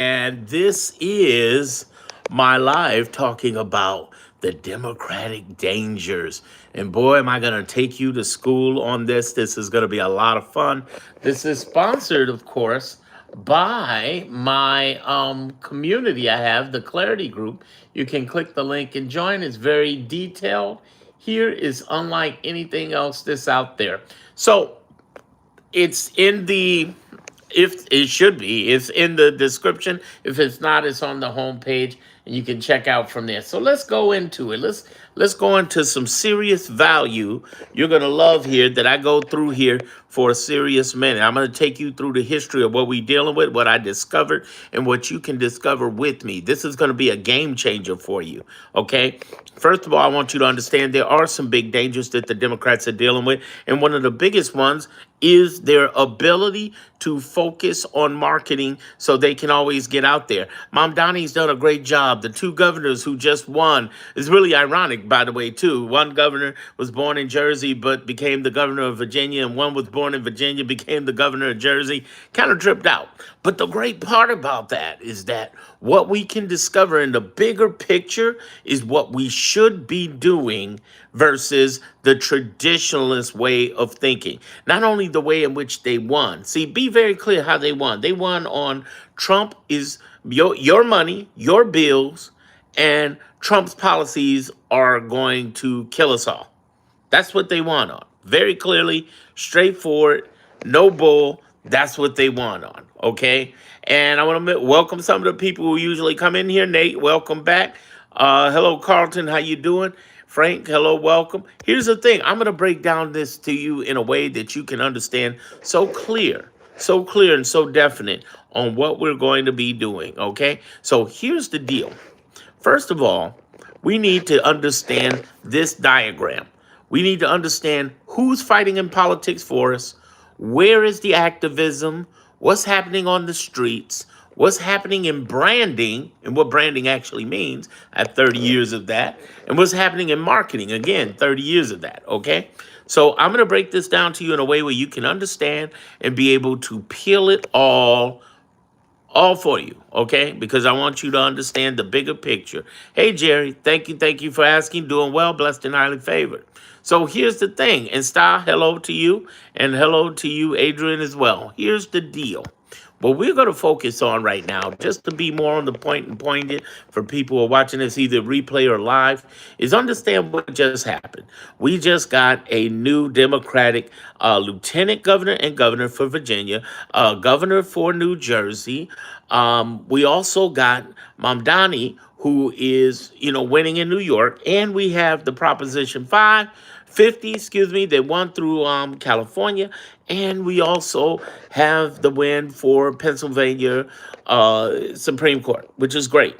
And this is my live talking about the Democratic dangers. And boy, am I going to take you to school on this. This is going to be a lot of fun. This is sponsored, of course, by my community I have, the Clarity Group. You can click the link and join. It's very detailed. Here is unlike anything else that's out there. So it's in the if it should be, it's in the description. If it's not, it's on the homepage, and you can check out from there. So let's go into it. Let's go into some serious value you're gonna love here that I go through here for a serious minute. I'm gonna take you through the history of what we're dealing with, what I discovered, and what you can discover with me. This is gonna be a game changer for you. Okay. First of all, I want you to understand there are some big dangers that the Democrats are dealing with, and one of the biggest ones is their ability to focus on marketing so they can always get out there. Mom Donnie's done a great job. The two governors who just won is really ironic, by the way, too. One governor was born in Jersey but became the governor of Virginia, and one was born in Virginia, became the governor of Jersey. Kind of tripped out. But the great part about that is that what we can discover in the bigger picture is what we should be doing versus the traditionalist way of thinking. Not only the way in which they won. See, be very clear how they won. They won on Trump is your money, your bills, and Trump's policies are going to kill us all. That's what they won on. Very clearly, straightforward, no bull. That's what they won on. Okay. And I want to welcome some of the people who usually come in here. Nate, welcome back. Hello, Carlton. How you doing? Frank, hello, welcome. Here's the thing. I'm going to break down this to you in a way that you can understand so clear and so definite on what we're going to be doing. Okay. So here's the deal. First of all, we need to understand this diagram. We need to understand who's fighting in politics for us, where is the activism, what's happening on the streets, what's happening in branding, and what branding actually means. I have 30 years of that. And what's happening in marketing, again, 30 years of that, okay? So I'm going to break this down to you in a way where you can understand and be able to peel it all for you, okay? Because I want you to understand the bigger picture. Hey, Jerry, thank you for asking. Doing well, blessed and highly favored. So here's the thing. And Star, hello to you, and hello to you, Adrian, as well. Here's the deal. What we're going to focus on right now, just to be more on the point and pointed for people who are watching this either replay or live, is understand what just happened. We just got a new Democratic lieutenant governor and governor for Virginia, governor for New Jersey. We also got Mamdani, who is, winning in New York, and we have the Proposition 50, that won through California, and we also have the win for Pennsylvania Supreme Court, which is great.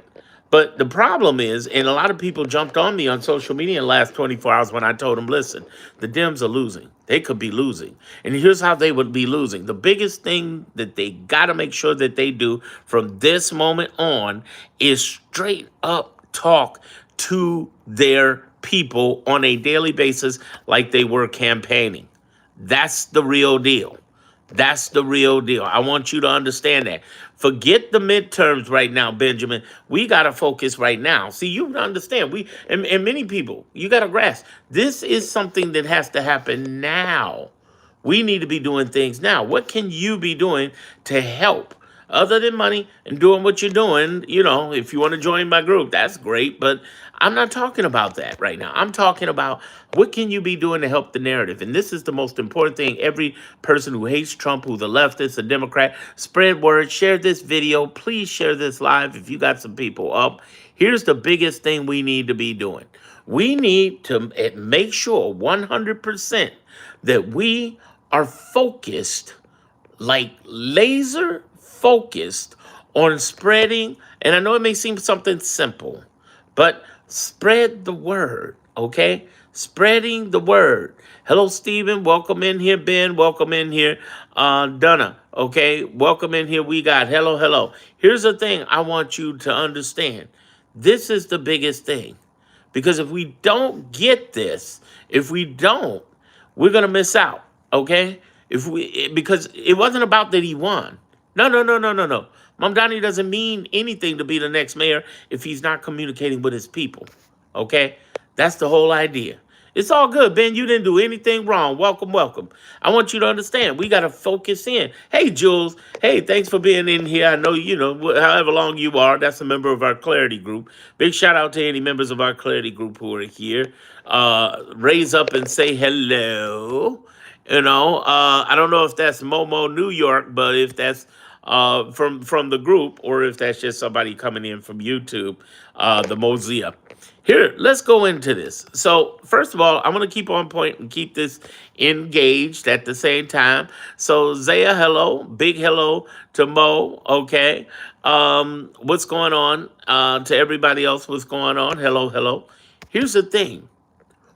But the problem is, and a lot of people jumped on me on social media in the last 24 hours when I told them, listen, the Dems are losing. They could be losing. And here's how they would be losing. The biggest thing that they got to make sure that they do from this moment on is straight up talk to their people on a daily basis like they were campaigning. That's the real deal. That's the real deal. I want you to understand that. Forget the midterms right now, Benjamin. We got to focus right now. See, you understand. And many people, you got to grasp. This is something that has to happen now. We need to be doing things now. What can you be doing to help? Other than money and doing what you're doing, if you want to join my group, that's great. But I'm not talking about that right now. I'm talking about what can you be doing to help the narrative. And this is the most important thing. Every person who hates Trump, who's a leftist, a Democrat, spread word, share this video. Please share this live if you got some people up. Here's the biggest thing we need to be doing. We need to make sure 100% that we are focused, like laser focused on spreading, and I know it may seem something simple, but spread the word, okay? Spreading the word. Hello, Stephen. Welcome in here, Ben. Welcome in here, Donna. Okay, welcome in here. We got hello. Here's the thing I want you to understand. This is the biggest thing. Because if we don't get this, we're gonna miss out. Okay? Because it wasn't about that he won. No. Mamdani doesn't mean anything to be the next mayor if he's not communicating with his people. Okay? That's the whole idea. It's all good, Ben. You didn't do anything wrong. Welcome, welcome. I want you to understand. We got to focus in. Hey, Jules. Hey, thanks for being in here. I know, however long you are, that's a member of our Clarity group. Big shout out to any members of our Clarity group who are here. Raise up and say hello. I don't know if that's Momo, New York, but if that's from the group, or if that's just somebody coming in from YouTube, the Mosea. Here, let's go into this. So, first of all, I want to keep on point and keep this engaged at the same time. So, Zaya, hello. Big hello to Mo. Okay. What's going on? To everybody else, what's going on? Hello, hello. Here's the thing.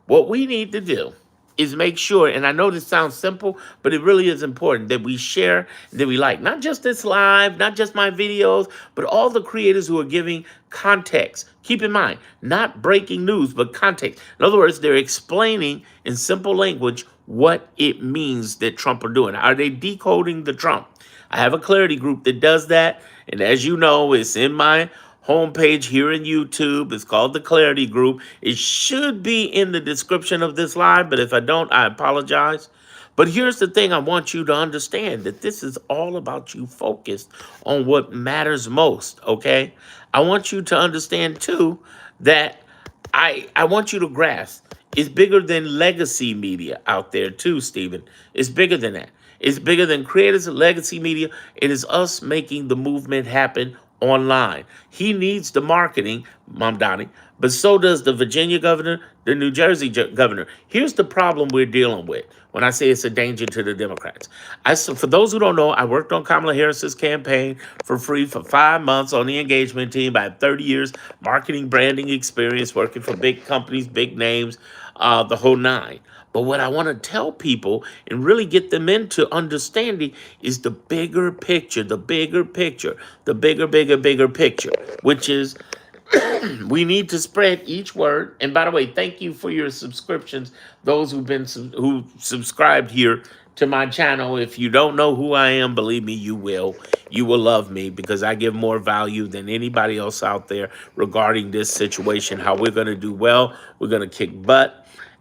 What we need to do is make sure, and I know this sounds simple, but it really is important that we share, that we like, not just this live, not just my videos, but all the creators who are giving context. Keep in mind, not breaking news, but context. In other words, they're explaining in simple language what it means that Trump are doing. Are they decoding the Trump? I have a Clarity group that does that. And as you know, it's in my homepage here in YouTube. It's called the Clarity Group. It should be in the description of this live, but if I don't, I apologize. But here's the thing I want you to understand, that this is all about you focused on what matters most, okay? I want you to understand, too, that I want you to grasp it's bigger than legacy media out there, too, Stephen. It's bigger than that. It's bigger than creators and legacy media. It is us making the movement happen online. He needs the marketing, Mamdani, but so does the Virginia governor, the New Jersey governor. Here's the problem we're dealing with when I say it's a danger to the Democrats. For those who don't know, I worked on Kamala Harris's campaign for free for 5 months on the engagement team. I have 30 years marketing, branding experience, working for big companies, big names, the whole nine. But what I want to tell people and really get them into understanding is the bigger picture, the bigger picture, the bigger picture, which is we need to spread each word. And by the way, thank you for your subscriptions. Those who subscribed here to my channel. If you don't know who I am, believe me, you will. You will love me because I give more value than anybody else out there regarding this situation, how we're going to do well. We're going to kick butt.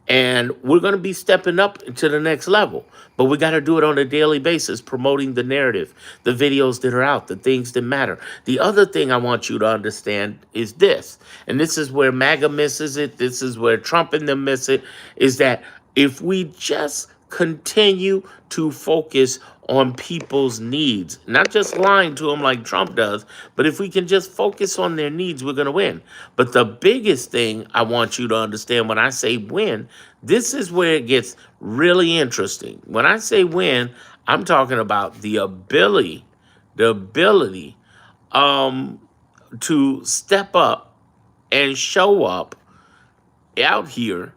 And we're going to be stepping up to the next level. But we got to do it on a daily basis, promoting the narrative, the videos that are out, the things that matter. The other thing I want you to understand is this, and this is where MAGA misses it, this is where Trump and them miss it, is that if we just continue to focus on people's needs, not just lying to them like Trump does, but if we can just focus on their needs, we're going to win. But the biggest thing I want you to understand when I say win, this is where it gets really interesting. When I say win, I'm talking about the ability to step up and show up out here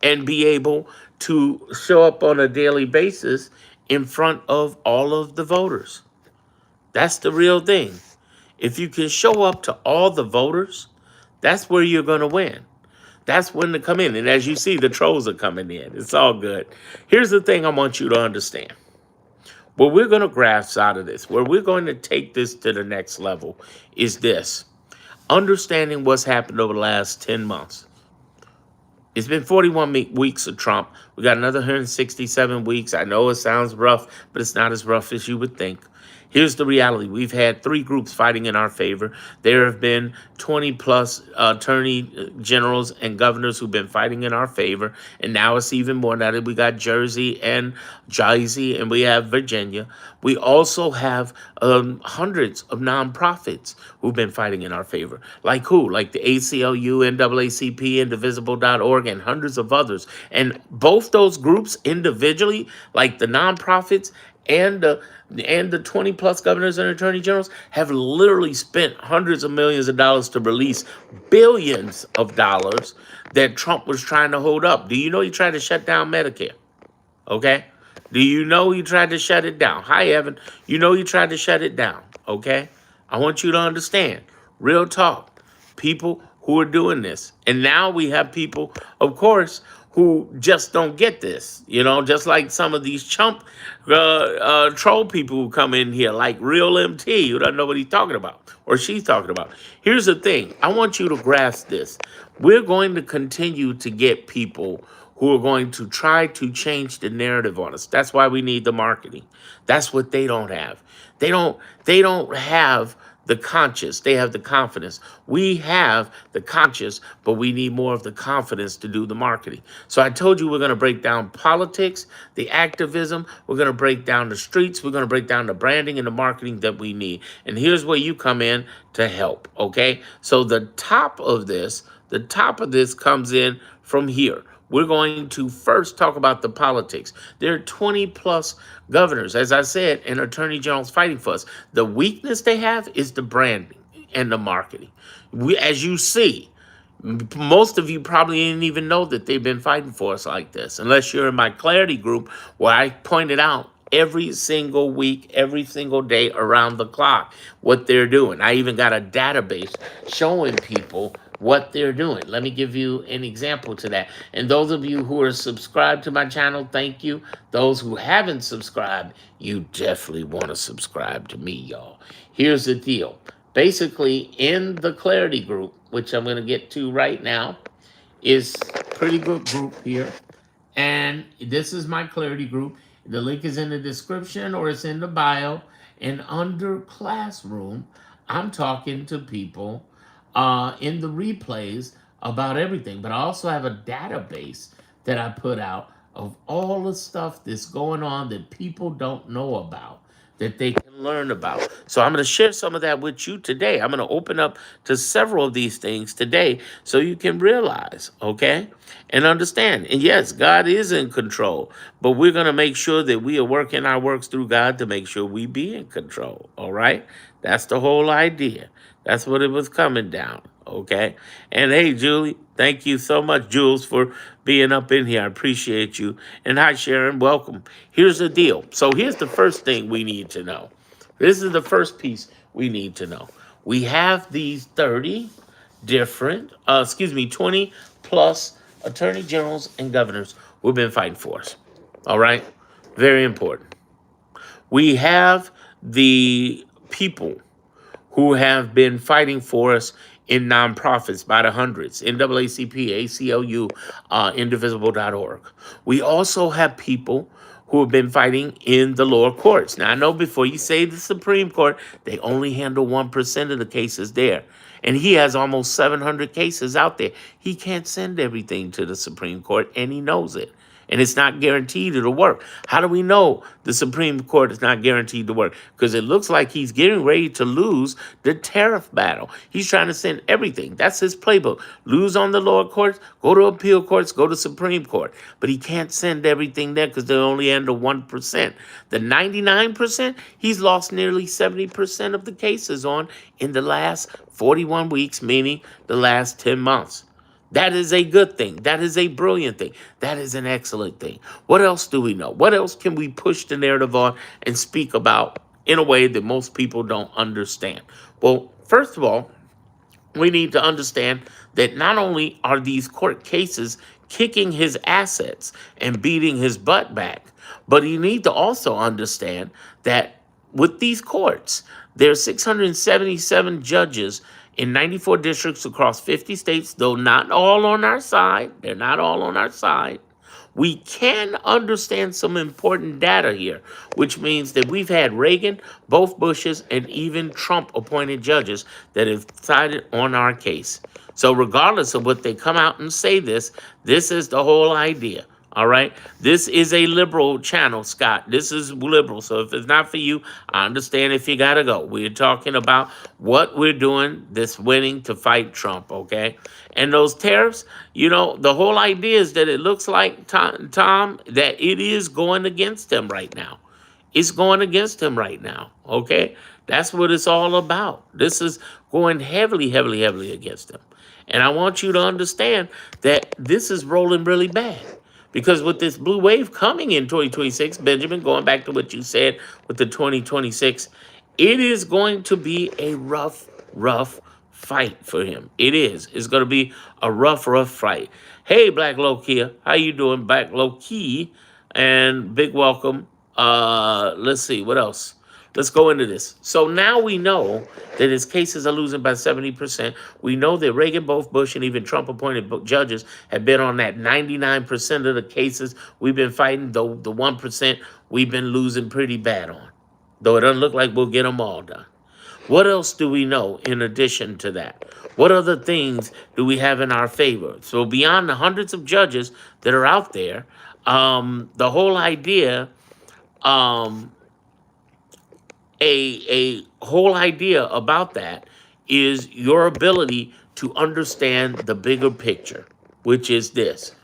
and be able to show up on a daily basis in front of all of the voters. That's the real thing. If you can show up to all the voters, that's where you're going to win. That's when they come in. And as you see, the trolls are coming in. It's all good. Here's the thing I want you to understand. What we're going to grasp out of this, where we're going to take this to the next level, is this. Understanding what's happened over the last 10 months. It's been 41 weeks of Trump. We got another 167 weeks. I know it sounds rough, but it's not as rough as you would think. Here's the reality. We've had 3 groups fighting in our favor. There have been 20 plus attorney generals and governors who've been fighting in our favor. And now it's even more now that we got Jersey and we have Virginia. We also have hundreds of nonprofits who've been fighting in our favor. Like who? Like the ACLU, NAACP, Indivisible.org, and hundreds of others. And both those groups individually, like the nonprofits and the 20 plus governors and attorney generals, have literally spent hundreds of millions of dollars to release billions of dollars that Trump was trying to hold up. Do you know he tried to shut down Medicare? Okay? Do you know he tried to shut it down? Hi, Evan. You know he tried to shut it down. Okay? I want you to understand. Real talk. People who are doing this. And now we have people, of course, who just don't get this, just like some of these chump troll people who come in here, like Real MT, who doesn't know what he's talking about or she's talking about. Here's the thing. I want you to grasp this. We're going to continue to get people who are going to try to change the narrative on us. That's why we need the marketing. That's what they don't have. They don't have the conscious. They have the confidence. We have the conscious, but we need more of the confidence to do the marketing. So I told you we're going to break down politics, the activism. We're going to break down the streets. We're going to break down the branding and the marketing that we need. And here's where you come in to help. Okay. So the top of this comes in from here. We're going to first talk about the politics. There are 20 plus governors, as I said, and attorney generals fighting for us. The weakness they have is the branding and the marketing. As you see, most of you probably didn't even know that they've been fighting for us like this, unless you're in my Clarity group where I pointed out every single week, every single day around the clock what they're doing. I even got a database showing people what they're doing. Let me give you an example to that. And those of you who are subscribed to my channel, thank you. Those who haven't subscribed, you definitely want to subscribe to me, y'all. Here's the deal. Basically, in the Clarity group, which I'm going to get to right now, is a pretty good group here. And this is my Clarity group. The link is in the description or it's in the bio. And under Classroom, I'm talking to people in the replays about everything. But I also have a database that I put out of all the stuff that's going on that people don't know about, that they can learn about. So I'm going to share some of that with you today. I'm going to open up to several of these things today so you can realize, okay, and understand. And yes, God is in control, but we're going to make sure that we are working our works through God to make sure we be in control, all right? That's the whole idea. That's what it was coming down, okay? And hey, Julie, thank you so much, Jules, for being up in here. I appreciate you. And hi, Sharon, welcome. Here's the deal. So here's the first thing we need to know. This is the first piece we need to know. We have these 20 plus attorney generals and governors who've been fighting for us, all right? Very important. We have the people who have been fighting for us in nonprofits by the hundreds, NAACP, ACLU, indivisible.org. We also have people who have been fighting in the lower courts. Now, I know before you say the Supreme Court, they only handle 1% of the cases there. And he has almost 700 cases out there. He can't send everything to the Supreme Court, and he knows it. And it's not guaranteed it'll work. How do we know the Supreme Court is not guaranteed to work? Because it looks like he's getting ready to lose the tariff battle. He's trying to send everything. That's his playbook. Lose on the lower courts, go to appeal courts, go to Supreme Court. But he can't send everything there because they only handle 1%. The 99%, he's lost nearly 70% of the cases on in the last 41 weeks, meaning the last 10 months. That is a good thing. That is a brilliant thing. That is an excellent thing. What else do we know? What else can we push the narrative on and speak about in a way that most people don't understand? Well, first of all, we need to understand that not only are these court cases kicking his assets and beating his butt back, but you need to also understand that with these courts, there are 677 judges in 94 districts across 50 states, though not all on our side. They're not all on our side. We can understand some important data here, which means that we've had Reagan, both Bushes, and even Trump appointed judges that have sided on our case. So regardless of what they come out and say this is the whole idea. All right. This is a liberal channel, Scott. This is liberal. So if it's not for you, I understand if you got to go. We're talking about what we're doing this winning to fight Trump. OK, and those tariffs, the whole idea is that it looks like, Tom, that it is going against him right now. It's going against him right now. OK, that's what it's all about. This is going heavily, heavily, heavily against him. And I want you to understand that this is rolling really bad. Because with this blue wave coming in 2026, Benjamin, going back to what you said with the 2026, it is going to be a rough fight for him. It is. It's going to be a rough, rough fight. Hey, Black Lokia, how you doing, Black Lowkey? And big welcome. Let's see what else. Let's go into this. So now we know that his cases are losing by 70%. We know that Reagan, both Bush, and even Trump appointed judges have been on that 99% of the cases we've been fighting, though the 1% we've been losing pretty bad on. Though it doesn't look like we'll get them all done. What else do we know in addition to that? What other things do we have in our favor? So beyond the hundreds of judges that are out there, the whole idea, um, a whole idea about that is your ability to understand the bigger picture, which is this: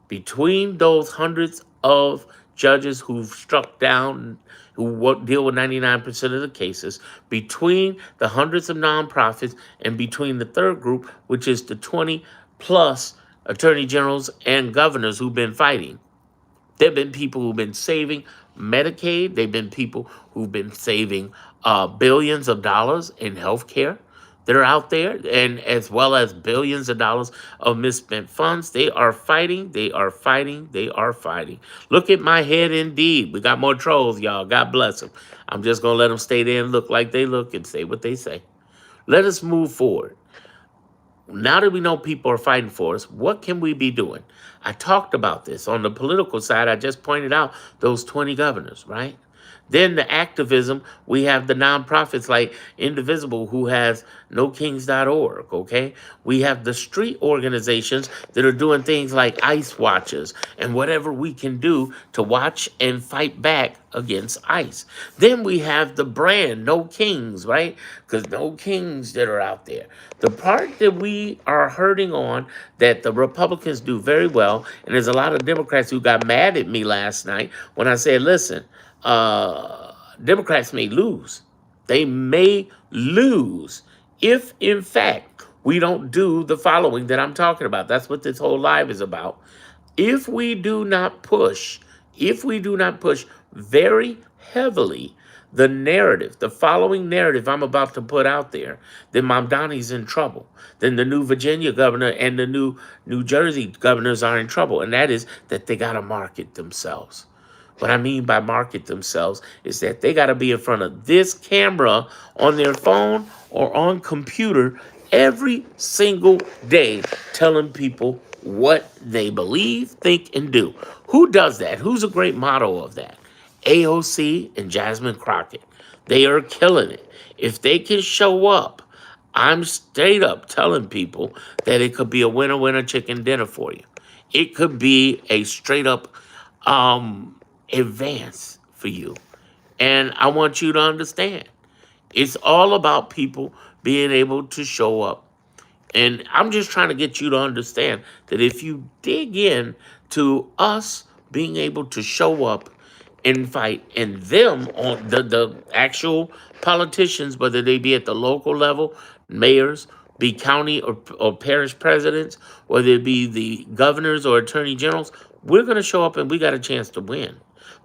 between those hundreds of judges who've struck down, who deal with 99% of the cases, between the hundreds of nonprofits, and between the third group, which is the 20 plus attorney generals and governors who've been fighting. There have been people who've been saving Medicaid. There have been people who've been saving billions of dollars in health care that are out there, and as well as billions of dollars of misspent funds. They are fighting, they are fighting, they are fighting. Look at my head indeed. We got more trolls, y'all. God bless them. I'm just going to let them stay there and look like they look and say what they say. Let us move forward. Now that we know people are fighting for us, what can we be doing? I talked about this. On the political side, I just pointed out those 20 governors, right? Then the activism, we have the nonprofits like Indivisible, who has NoKings.org, okay? We have the street organizations that are doing things like ICE watches and whatever we can do to watch and fight back against ICE. Then we have the brand, No Kings, right? Because no kings that are out there. The part that we are hurting on that the Republicans do very well, and there's a lot of Democrats who got mad at me last night when I said, listen, Democrats may lose. They may lose if, in fact, we don't do the following that I'm talking about. That's what this whole live is about. If we do not push very heavily the narrative, the following narrative I'm about to put out there, then Mamdani's in trouble. Then the new Virginia governor and the new New Jersey governors are in trouble. And that is that they got to market themselves. What I mean by market themselves is that they got to be in front of this camera on their phone or on computer every single day telling people what they believe, think, and do. Who does that? Who's a great model of that? AOC and Jasmine Crockett. They are killing it. If they can show up, I'm straight up telling people that it could be a winner-winner chicken dinner for you. It could be a straight up advance for you. And I want you to understand, it's all about people being able to show up. And I'm just trying to get you to understand that if you dig in to us being able to show up and fight, and them on the actual politicians, whether they be at the local level, mayors, be county or parish presidents, whether it be the governors or attorney generals, we're going to show up and we got a chance to win.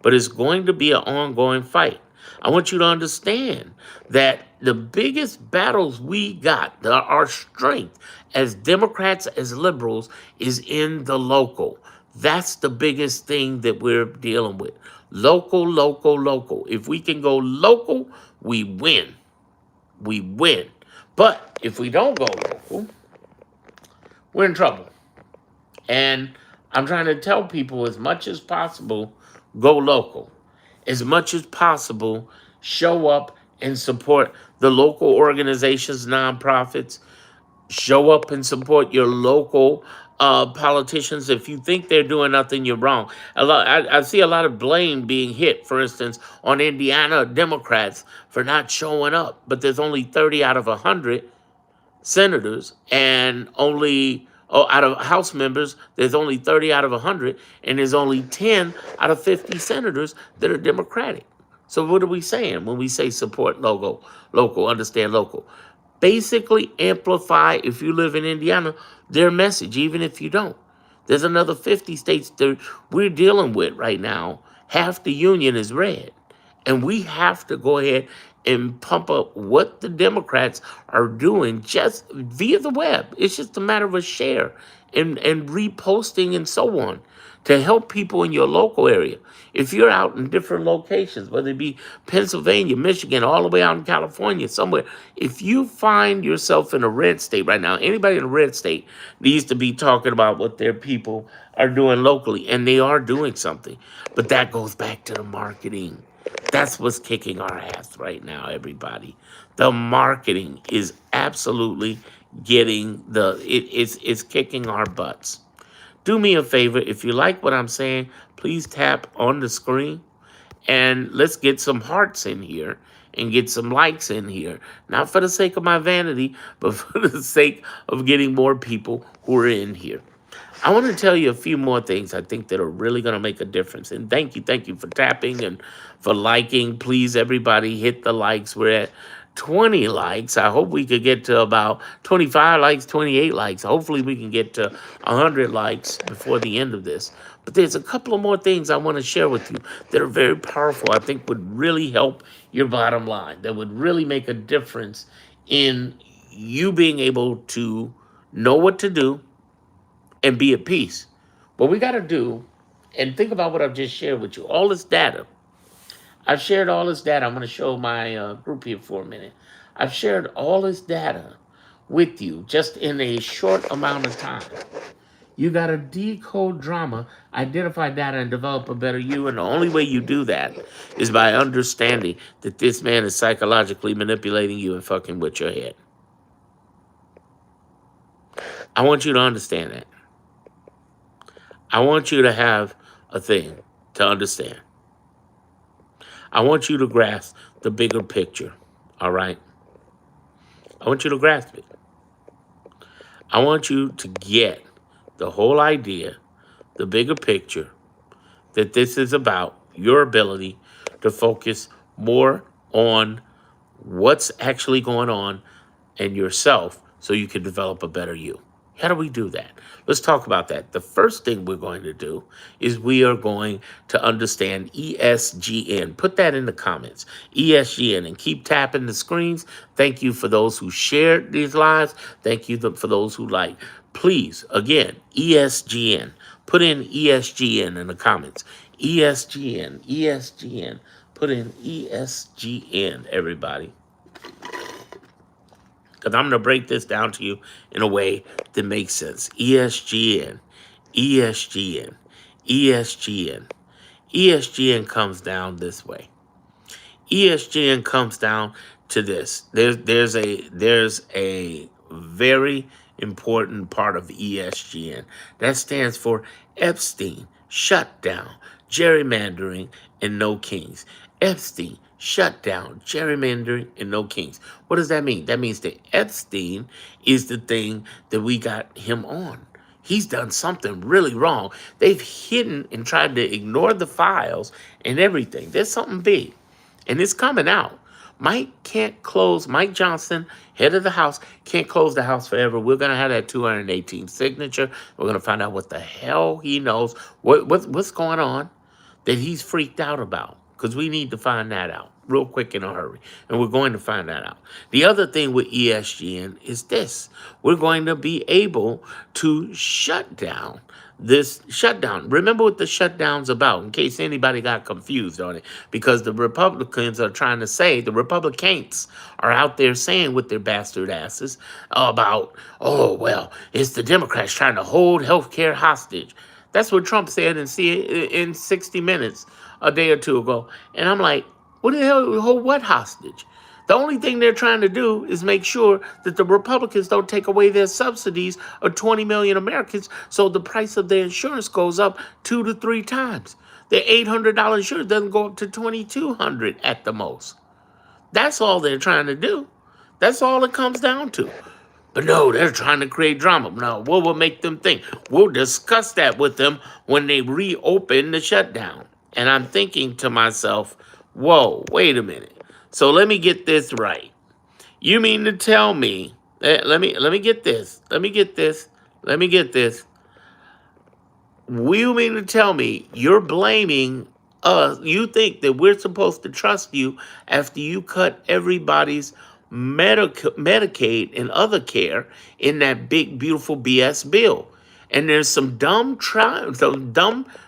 But it's going to be an ongoing fight. I want you to understand that the biggest battles we got, our strength as Democrats, as liberals, is in the local. That's the biggest thing that we're dealing with. Local, local, local. If we can go local, we win. We win. But if we don't go local, we're in trouble. And I'm trying to tell people as much as possible, go local. As much as possible, show up and support the local organizations, nonprofits. Show up and support your local politicians. If you think they're doing nothing, you're wrong. I see a lot of blame being hit, for instance, on Indiana Democrats for not showing up. But there's only 30 out of 100 senators, and only out of House members, there's only 30 out of 100, and there's only 10 out of 50 senators that are Democratic. So what are we saying when we say support local, understand local? Basically amplify, if you live in Indiana, their message, even if you don't. There's another 50 states that we're dealing with right now. Half the union is red. And we have to go ahead and pump up what the Democrats are doing just via the web. It's just a matter of a share and reposting and so on to help people in your local area. If you're out in different locations, whether it be Pennsylvania, Michigan, all the way out in California, somewhere, if you find yourself in a red state right now, anybody in a red state needs to be talking about what their people are doing locally, and they are doing something. But that goes back to the marketing. That's what's kicking our ass right now, everybody. The marketing is absolutely getting it's kicking our butts. Do me a favor, if you like what I'm saying, please tap on the screen and let's get some hearts in here and get some likes in here. Not for the sake of my vanity, but for the sake of getting more people who are in here. I want to tell you a few more things I think that are really going to make a difference. And thank you for tapping and for liking. Please, everybody, hit the likes. We're at 20 likes. I hope we could get to about 25 likes, 28 likes. Hopefully, we can get to 100 likes before the end of this. But there's a couple of more things I want to share with you that are very powerful, I think would really help your bottom line, that would really make a difference in you being able to know what to do and be at peace. What we got to do, and think about what I've just shared with you, all this data. I've shared all this data. I'm going to show my group here for a minute. I've shared all this data with you just in a short amount of time. You got to decode drama, identify data, and develop a better you. And the only way you do that is by understanding that this man is psychologically manipulating you and fucking with your head. I want you to understand that. I want you to have a thing to understand. I want you to grasp the bigger picture, all right? I want you to grasp it. I want you to get the whole idea, the bigger picture, that this is about your ability to focus more on what's actually going on and yourself so you can develop a better you. How do we do that? Let's talk about that. The first thing we're going to do is we are going to understand ESGN. Put that in the comments, ESGN, and keep tapping the screens. Thank you for those who shared these lives. Thank you for those who like. Please, again, ESGN. Put in ESGN in the comments. ESGN, ESGN. Put in ESGN, everybody. Because I'm going to break this down to you in a way that makes sense. ESGN, ESGN, ESGN. ESGN comes down this way. ESGN comes down to this. There's a very important part of ESGN. That stands for Epstein, shutdown, gerrymandering, and no kings. Epstein, shutdown, gerrymandering, and no kings. What does that mean? That means that Epstein is the thing that we got him on. He's done something really wrong. They've hidden and tried to ignore the files and everything. There's something big, and it's coming out. Mike Johnson, head of the House, can't close the House forever. We're going to have that 218 signature. We're going to find out what the hell he knows, what's going on that he's freaked out about, because we need to find that out real quick in a hurry. And we're going to find that out. The other thing with ESGN is this. We're going to be able to shut down this shutdown. Remember what the shutdown's about, in case anybody got confused on it, because the Republicans are trying to say, the Republicans are out there saying with their bastard asses about, oh, well, it's the Democrats trying to hold healthcare hostage. That's what Trump said in 60 Minutes a day or two ago. And I'm like, what the hell, hold what hostage? The only thing they're trying to do is make sure that the Republicans don't take away their subsidies of 20 million Americans, so the price of their insurance goes up 2 to 3 times. Their $800 insurance doesn't go up to $2,200 at the most. That's all they're trying to do. That's all it comes down to. But no, they're trying to create drama. No, what will make them think? We'll discuss that with them when they reopen the shutdown. And I'm thinking to myself, whoa, wait a minute. So let me get this right. You mean to tell me, let me get this. You mean to tell me you're blaming you think that we're supposed to trust you after you cut everybody's Medicaid and other care in that big, beautiful BS bill. And there's some dumb,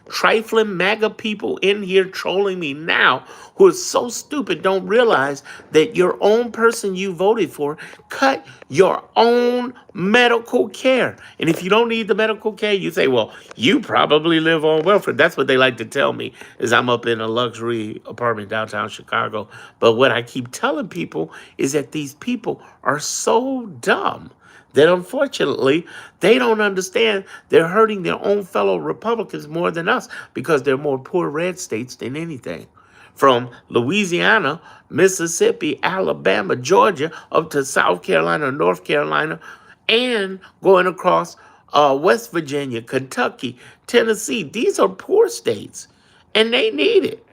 trifling MAGA people in here trolling me now who are so stupid don't realize that your own person you voted for cut your own medical care. And if you don't need the medical care, you say, well, you probably live on welfare. That's what they like to tell me is I'm up in a luxury apartment downtown Chicago. But what I keep telling people is that these people are so dumb that unfortunately they don't understand they're hurting their own fellow Republicans more than us because they're more poor red states than anything. From Louisiana, Mississippi, Alabama, Georgia, up to South Carolina, North Carolina, and going across West Virginia, Kentucky, Tennessee. These are poor states, and they need it.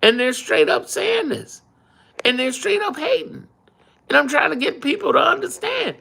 And they're straight up saying this, and they're straight up hating. And I'm trying to get people to understand.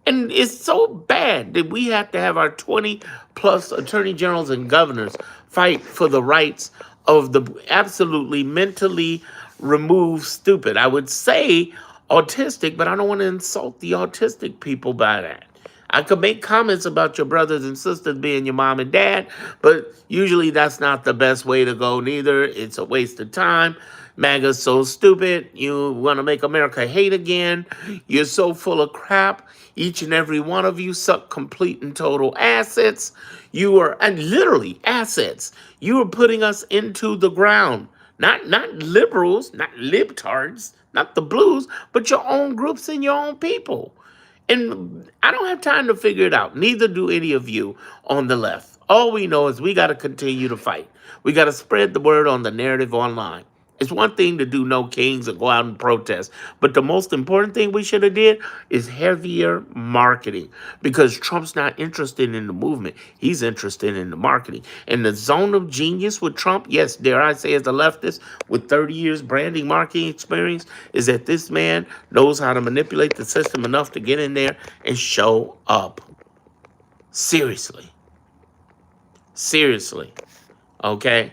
And it's so bad that we have to have our 20 plus attorney generals and governors fight for the rights of the absolutely mentally removed stupid. I would say autistic, but I don't want to insult the autistic people by that. I could make comments about your brothers and sisters being your mom and dad, but usually that's not the best way to go neither. It's a waste of time. MAGA's so stupid. You want to make America hate again. You're so full of crap. Each and every one of you suck complete and total assets. You are, and literally assets. You are putting us into the ground. Not liberals, not libtards, not the blues, but your own groups and your own people. And I don't have time to figure it out. Neither do any of you on the left. All we know is we got to continue to fight. We got to spread the word on the narrative online. It's one thing to do no kings or go out and protest, but the most important thing we should have did is heavier marketing because Trump's not interested in the movement. He's interested in the marketing. And the zone of genius with Trump, yes, dare I say as a leftist with 30 years branding marketing experience, is that this man knows how to manipulate the system enough to get in there and show up. Seriously. Seriously. Okay?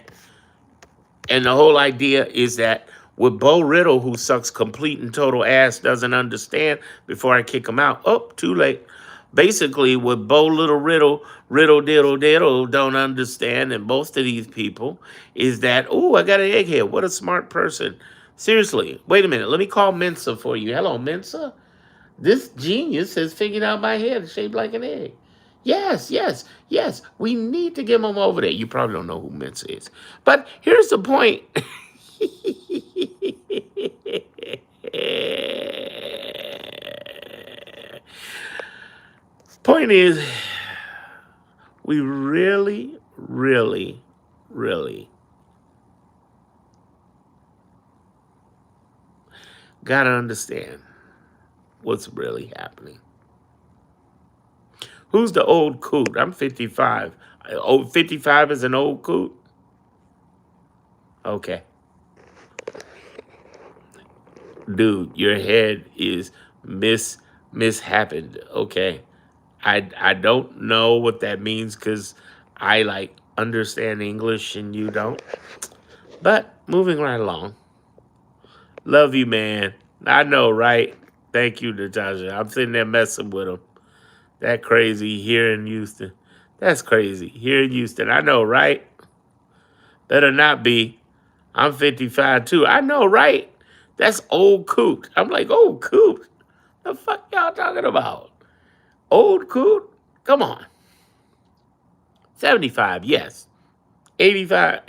And the whole idea is that with Bo Riddle, who sucks complete and total ass, doesn't understand before I kick him out. Oh, too late. Basically, with Bo Little Riddle Diddle Diddle don't understand, and most of these people, is that, oh, I got an egghead. What a smart person. Seriously, wait a minute. Let me call Mensa for you. Hello, Mensa. This genius has figured out my head shaped like an egg. Yes, yes, yes. We need to get him over there. You probably don't know who Mensa is. But here's the point. Point is, we really, really, really got to understand what's really happening. Who's the old coot? I'm 55. Oh, 55 is an old coot? Okay. Dude, your head is mishappened. Okay. I don't know what that means because I like understand English and you don't. But moving right along. Love you, man. I know, right? Thank you, Natasha. I'm sitting there messing with him. That crazy here in Houston. That's crazy. Here in Houston. I know, right? Better not be. I'm 55 too. I know, right? That's old coot. I'm like, old coot? The fuck y'all talking about? Old coot? Come on. 75, yes. 85,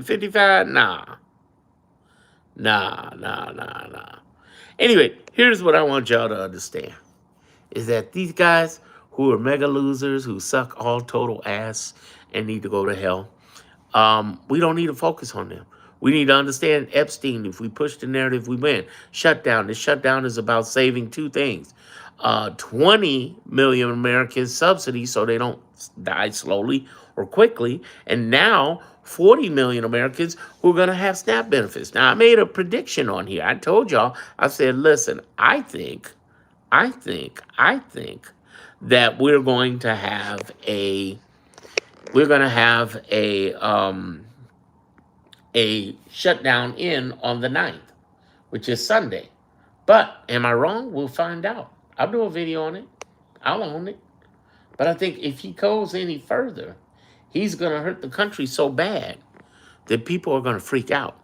55, nah. Nah. Anyway, here's what I want y'all to understand. Is that these guys who are mega losers, who suck all total ass and need to go to hell, we don't need to focus on them. We need to understand Epstein. If we push the narrative, we win. Shutdown. This shutdown is about saving two things. 20 million Americans subsidy so they don't die slowly or quickly. And now 40 million Americans who are going to have SNAP benefits. Now, I made a prediction on here. I told y'all, I said, listen, I think that we're going to have a a shutdown in on the 9th, which is Sunday. But am I wrong? We'll find out. I'll do a video on it. I'll own it. But I think if he goes any further, he's going to hurt the country so bad that people are going to freak out.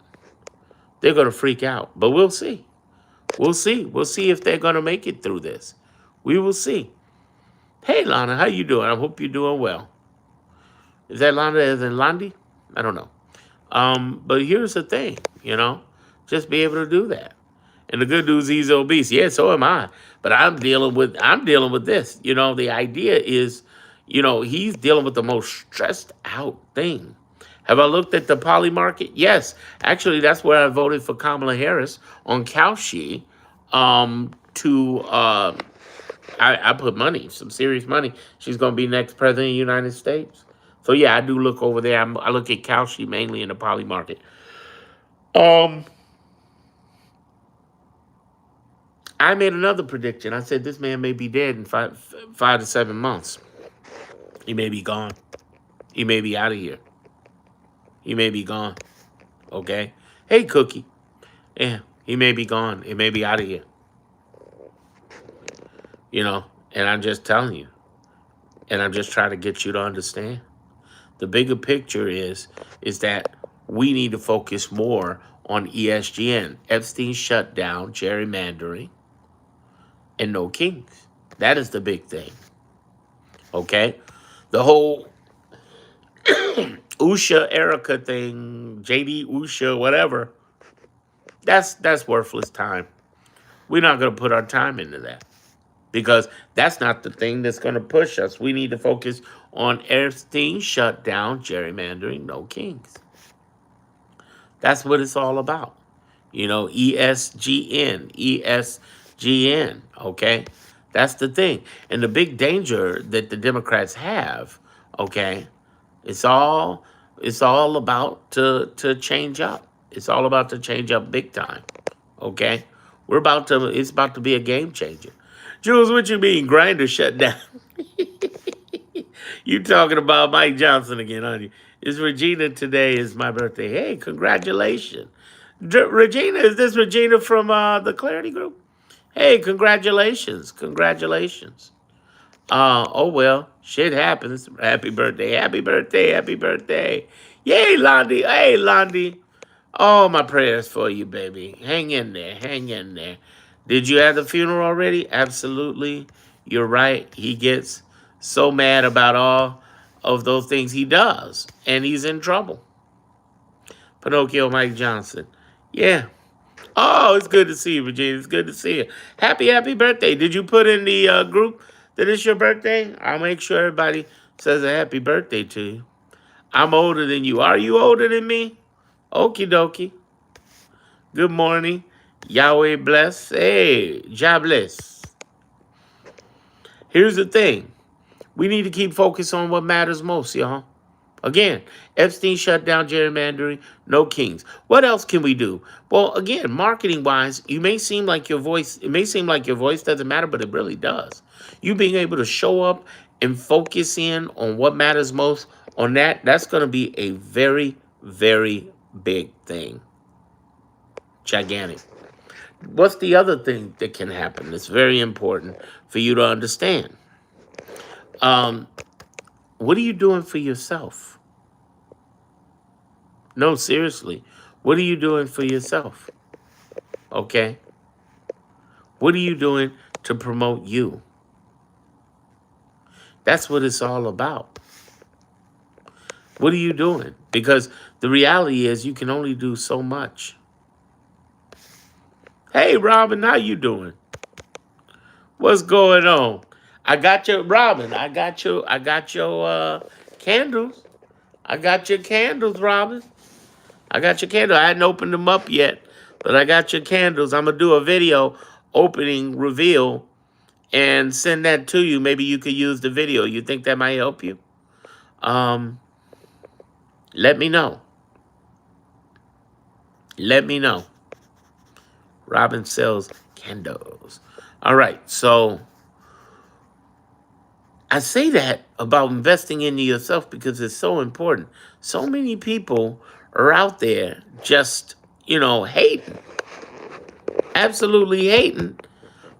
They're going to freak out. But we'll see. We'll see. We'll see if they're going to make it through this. We will see. Hey, Lana, how you doing? I hope you're doing well. Is that Lana as in Landy? I don't know. But here's the thing, just be able to do that. And the good news, he's obese. Yeah, so am I. But I'm dealing with this. The idea is, he's dealing with the most stressed out thing. Have I looked at the poly market? Yes. Actually, that's where I voted for Kamala Harris on Kalshi. I put money, some serious money. She's going to be next president of the United States. So yeah, I do look over there. I look at Kalshi mainly in the poly market. I made another prediction. I said this man may be dead in 5 to 7 months. He may be gone. He may be out of here. He may be gone. Okay? Hey, Cookie. Yeah, he may be gone. He may be out of here. And I'm just telling you. And I'm just trying to get you to understand. The bigger picture is that we need to focus more on ESGN. Epstein shut down, gerrymandering, and no kings. That is the big thing. Okay? The whole Usha Erica thing, JD Usha, whatever, that's worthless time. We're not going to put our time into that because that's not the thing that's going to push us. We need to focus on Epstein shut down, gerrymandering, no kings. That's what it's all about. ESGN, okay? That's the thing. And the big danger that the Democrats have, okay, it's all about to change up. It's all about to change up big time, okay? It's about to be a game changer. Jules, what you mean, Grindr shut down? You talking about Mike Johnson again, aren't you? It's Regina today is my birthday. Hey, congratulations. Regina, is this Regina from the Clarity Group? Hey, congratulations. Congratulations. Oh, well, shit happens. Happy birthday, happy birthday, happy birthday. Yay, Londi. Hey, Londi. Oh, my prayers for you, baby. Hang in there. Hang in there. Did you have the funeral already? Absolutely. You're right. He gets so mad about all of those things he does, and he's in trouble. Pinocchio Mike Johnson. Yeah. Oh, it's good to see you, Virginia. It's good to see you. Happy birthday. Did you put in the group that it's your birthday? I'll make sure everybody says a happy birthday to you. I'm older than you. Are you older than me? Okie dokie. Good morning. Yahweh bless. Hey, Jah bless. Here's the thing. We need to keep focused on what matters most, y'all. Again, Epstein shut down, gerrymandering, no kings. What else can we do? Well, again, marketing-wise, it may seem like your voice doesn't matter, but it really does. You being able to show up and focus in on what matters most on that's going to be a very, very big thing. Gigantic. What's the other thing that can happen that's very important for you to understand? What are you doing for yourself? No, seriously. What are you doing for yourself? Okay? What are you doing to promote you? That's what it's all about. What are you doing? Because the reality is you can only do so much. Hey, Robin, how you doing? What's going on? I got your Robin. I got your candles. I got your candles, Robin. I got your candles. I hadn't opened them up yet, but I got your candles. I'm gonna do a video opening reveal and send that to you. Maybe you could use the video. You think that might help you? Let me know. Let me know. Robin sells candles. All right, so I say that about investing into yourself because it's so important. So many people are out there just, hating, absolutely hating,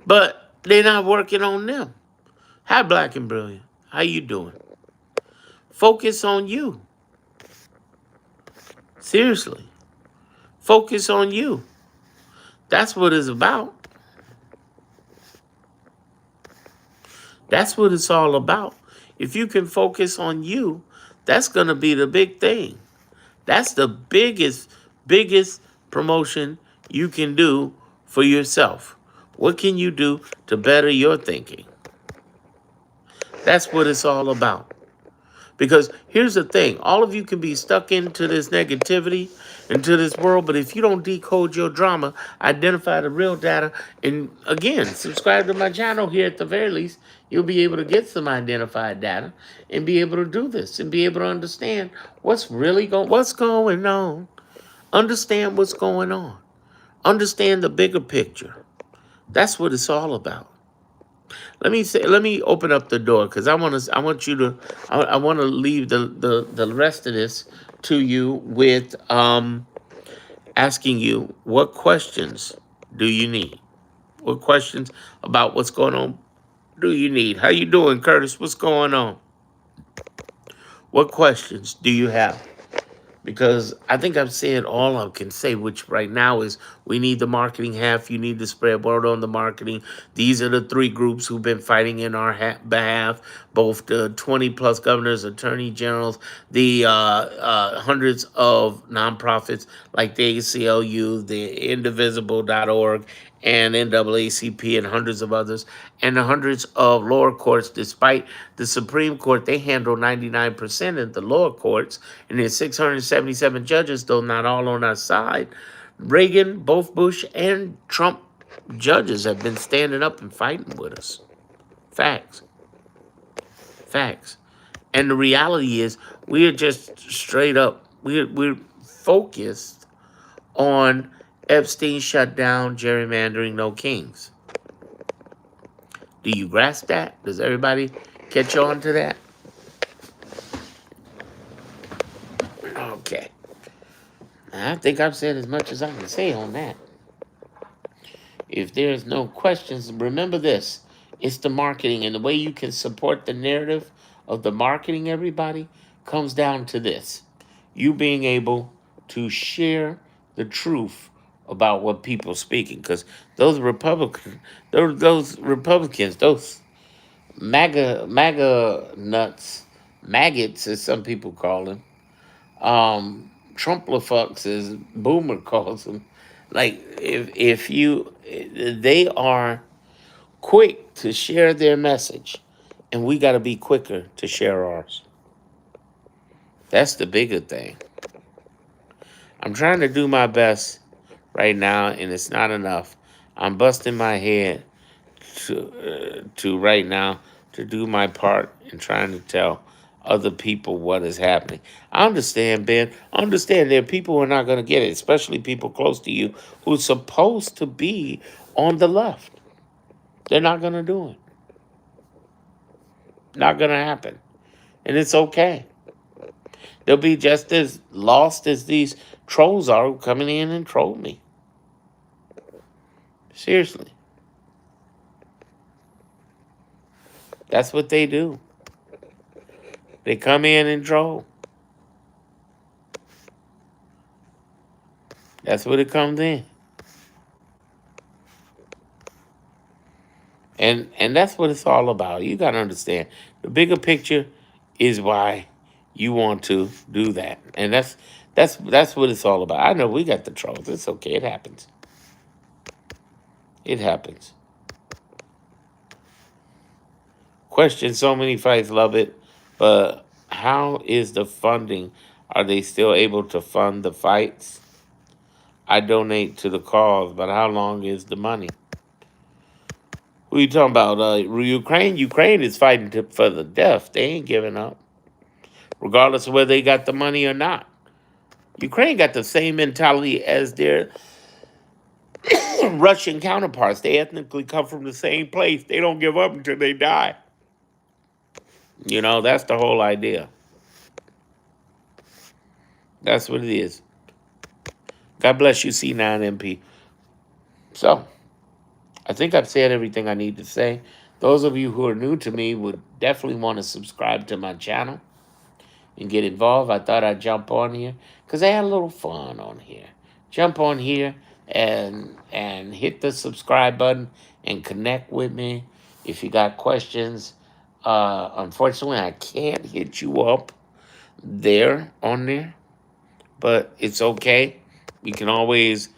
but they're not working on them. Hi, Black and Brilliant. How you doing? Focus on you. Seriously. Focus on you. That's what it's about. That's what it's all about. If you can focus on you, that's going to be the big thing. That's the biggest promotion you can do for yourself. What can you do to better your thinking? That's what it's all about. Because here's the thing, all of you can be stuck into this negativity, into this world, but if you don't decode your drama, identify the real data, and again, subscribe to my channel here at the very least, you'll be able to get some identified data and be able to do this and be able to understand what's going on. Understand what's going on. Understand the bigger picture. That's what it's all about. Let me open up the door because I want to leave the rest of this to you with asking you what questions do you need? What questions about what's going on do you need? How you doing, Curtis? What's going on? What questions do you have? Because I think I've said all I can say, which right now is we need the marketing half. You need to spread word on the marketing. These are the three groups who've been fighting in our behalf, both the 20 plus governors, attorney generals, the hundreds of nonprofits like the ACLU, the Indivisible.org, and NAACP and hundreds of others, and the hundreds of lower courts. Despite the Supreme Court, they handle 99% of the lower courts, and there's 677 judges, though not all on our side. Reagan, both Bush and Trump judges have been standing up and fighting with us. Facts. Facts. And the reality is, we're just straight up, we're focused on Epstein shutdown, gerrymandering, no kings. Do you grasp that? Does everybody catch on to that? Okay. I think I've said as much as I can say on that. If there's no questions, remember this. It's the marketing, and the way you can support the narrative of the marketing, everybody, comes down to this. You being able to share the truth about what people are speaking. Because those Republicans, those MAGA nuts, maggots, as some people call them, Trumplafucks, as Boomer calls them. Like if you, they are quick to share their message, and we got to be quicker to share ours. That's the bigger thing. I'm trying to do my best right now, and it's not enough. I'm busting my head to right now to do my part in trying to tell other people what is happening. I understand, Ben. I understand there are people who are not going to get it, especially people close to you who are supposed to be on the left. They're not going to do it. Not going to happen. And it's okay. They'll be just as lost as these trolls are who coming in and troll me. Seriously. That's what they do. They come in and troll. That's what it comes in. And that's what it's all about. You got to understand. The bigger picture is why you want to do that. And that's what it's all about. I know we got the trolls. It's okay. It happens. It happens. Question so many fights, love it. But how is the funding? Are they still able to fund the fights? I donate to the cause, but how long is the money? Who are you talking about? Ukraine? Ukraine is fighting for the death. They ain't giving up, regardless of whether they got the money or not. Ukraine got the same mentality as their Russian counterparts. They ethnically come from the same place. They don't give up until they die. That's the whole idea. That's what it is. God bless you, C9MP. So, I think I've said everything I need to say. Those of you who are new to me would definitely want to subscribe to my channel and get involved. I thought I'd jump on here because I had a little fun on here. Jump on here and hit the subscribe button and connect with me. If you got questions, unfortunately, I can't hit you up there on there, but it's okay. You can always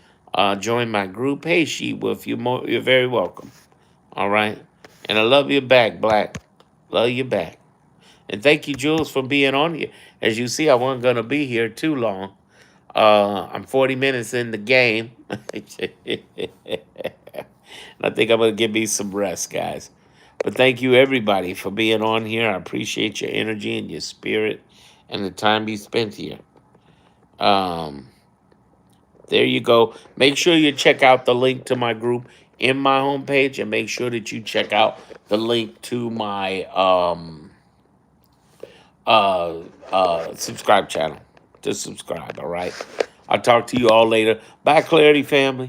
join my group. Hey, Sheba, if you're very welcome. All right, and I love you back, Black. Love you back. And thank you, Jules, for being on here. As you see, I wasn't going to be here too long. I'm 40 minutes in the game. I think I'm going to give me some rest, guys. But thank you, everybody, for being on here. I appreciate your energy and your spirit and the time you spent here. Um, there you go. Make sure you check out the link to my group in my homepage, and make sure that you check out the link to my subscribe channel to subscribe. All right. I'll talk to you all later. Bye, Clarity family.